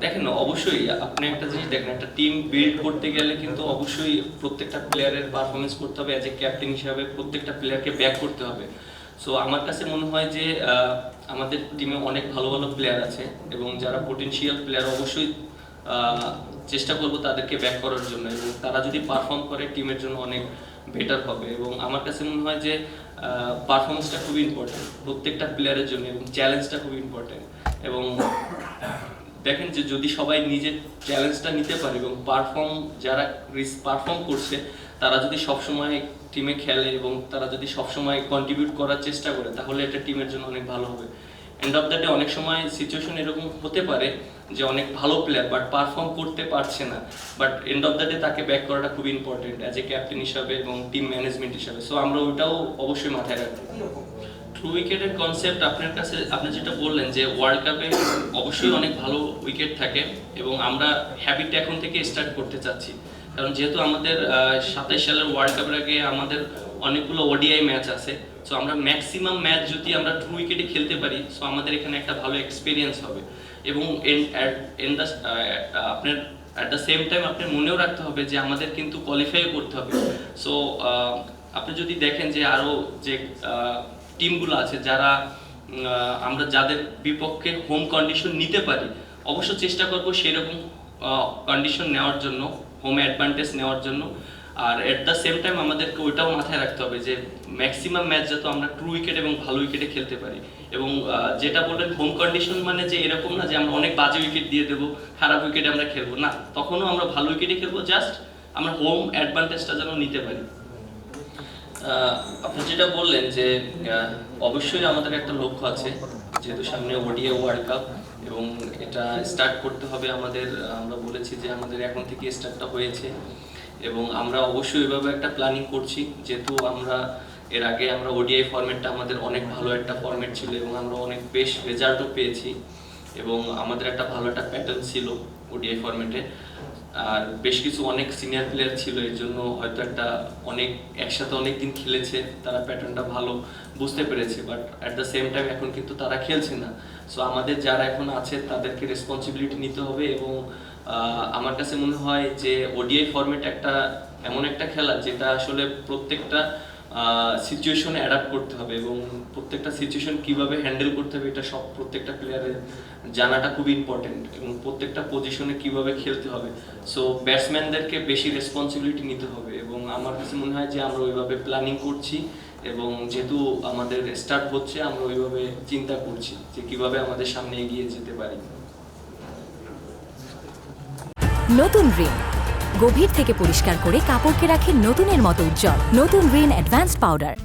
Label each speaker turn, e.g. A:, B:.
A: দেখেন অবশ্যই আপনি একটা জিনিস দেখেন, একটা টিম বিল্ড করতে গেলে কিন্তু অবশ্যই প্রত্যেকটা প্লেয়ারের পারফরমেন্স করতে হবে, অ্যাজ এ ক্যাপ্টেন হিসাবে প্রত্যেকটা প্লেয়ারকে ব্যাক করতে হবে। সো আমার কাছে মনে হয় যে আমাদের টিমে অনেক ভালো ভালো প্লেয়ার আছে এবং যারা পোটেনশিয়াল প্লেয়ার অবশ্যই চেষ্টা করব তাদেরকে ব্যাক করার জন্য, এবং তারা যদি পারফর্ম করে টিমের জন্য অনেক বেটার হবে। এবং আমার কাছে মনে হয় যে পারফরমেন্সটা খুবই ইম্পর্টেন্ট প্রত্যেকটা প্লেয়ারের জন্য, এবং চ্যালেঞ্জটা খুব ইম্পর্টেন্ট। এবং দেখেন যে যদি সবাই নিজের চ্যালেঞ্জটা নিতে পারে এবং যারা পারফর্ম করছে তারা যদি সবসময় টিমে খেলে এবং তারা যদি সবসময় কন্ট্রিবিউট করার চেষ্টা করে, তাহলে এটা টিমের জন্য অনেক ভালো হবে। এন্ড অফ দ্য ডে অনেক সময় সিচুয়েশন এরকম হতে পারে যে অনেক ভালো প্লেয়ার বাট পারফর্ম করতে পারছে না, but end of the day তাকে ব্যাক করাটা খুব ইম্পর্টেন্ট অ্যাজ এ ক্যাপ্টেন হিসাবে এবং টিম ম্যানেজমেন্ট হিসাবে। সো আমরা ওইটাও অবশ্যই মাথায় রাখবো। ট্রু উইকেটের কনসেপ্ট আপনার কাছে, আপনি যেটা বললেন যে ওয়ার্ল্ড কাপে অবশ্যই অনেক ভালো উইকেট থাকে এবং আমরা হ্যাবিটটা এখন থেকে স্টার্ট করতে চাচ্ছি, কারণ যেহেতু আমাদের 27 সালের ওয়ার্ল্ড কাপের আগে আমাদের অনেকগুলো ওডিআই ম্যাচ আছে। সো আমরা ম্যাক্সিমাম ম্যাচ যদি আমরা ট্রু উইকেটে খেলতে পারি, সো আমাদের এখানে একটা ভালো এক্সপিরিয়েন্স হবে। এবং আপনার অ্যাট দ্য সেম টাইম আপনার মনেও রাখতে হবে যে আমাদের কিন্তু কোয়ালিফাই করতে হবে। সো আপনি যদি দেখেন যে আরও যে টিমগুলো আছে যারা আমরা যাদের বিপক্ষে হোম কন্ডিশন নিতে পারি, অবশ্য চেষ্টা করব সেরকম কন্ডিশন নেওয়ার জন্য, হোম অ্যাডভান্টেজ নেওয়ার জন্য। আর এট দ্য সেম টাইম আমাদেরকে ওইটাও মাথায় রাখতে হবে যে ম্যাক্সিমাম ম্যাচ যাতে আমরা ট্রু উইকেট এবং ভালো উইকেটে খেলতে পারি। এবং যেটা বললেন হোম কন্ডিশন মানে যে এরকম না যে আমরা অনেক বাজে উইকেট দিয়ে দেবো, খারাপ উইকেটে আমরা খেলবো না, তখনও আমরা ভালো উইকেটে খেলবো, জাস্ট আমরা হোম অ্যাডভান্টেজটা যেন নিতে পারি। আপনি যেটা বললেন যে অবশ্যই আমাদের একটা লক্ষ্য আছে, যেহেতু সামনে ওডিআই ওয়ার্ল্ড কাপ এবং এটা স্টার্ট করতে হবে আমাদের। আমরা বলেছি যে আমাদের এখন থেকে স্টার্টটা হয়েছে এবং আমরা অবশ্যই এভাবে একটা প্ল্যানিং করছি, যেহেতু আমরা এর আগে আমরা ওডিআই ফরম্যাটটা আমাদের অনেক ভালো একটা ফরম্যাট ছিল এবং আমরা অনেক বেশ রেজাল্টও পেয়েছি এবং আমাদের একটা ভালো একটা প্যাটার্ন ছিল ওডিআই ফরম্যাটে। আর বেশ কিছু অনেক সিনিয়র প্লেয়ার ছিল, এর জন্য হয়তো একটা অনেক একসাথে অনেক দিন খেলেছে, তারা প্যাটার্নটা ভালো বুঝতে পেরেছে, but at the same time এখন কিন্তু তারা খেলছে না। সো আমাদের যারা এখন আছে তাদেরকে রেসপন্সিবিলিটি নিতে হবে। এবং আমার কাছে মনে হয় যে ওডিআই ফরম্যাট একটা এমন একটা খেলা যেটা আসলে প্রত্যেকটা সিচুয়েশনে অ্যাডাপ্ট করতে হবে এবং প্রত্যেকটা সিচুয়েশন কিভাবে হ্যান্ডেল করতে হবে এটা প্রত্যেকটা প্লেয়ারের জানাটা খুব ইম্পর্টেন্ট, এবং প্রত্যেকটা পজিশনে কিভাবে খেলতে হবে। সো ব্যাটসম্যানদেরকে বেশি রেসপন্সিবিলিটি নিতে হবে এবং আমার কাছে মনে হয় যে আমরা ওইভাবে প্ল্যানিং করছি এবং যেহেতু আমাদের স্টার্ট হচ্ছে আমরা ওইভাবে চিন্তা করছি যে কিভাবে আমাদের সামনে এগিয়ে যেতে পারি।
B: নতুন রিন গভীর থেকে পরিষ্কার করে কাপড়কে রাখে নতুনের মতো উজ্জ্বল। নতুন রিন অ্যাডভান্সড পাউডার।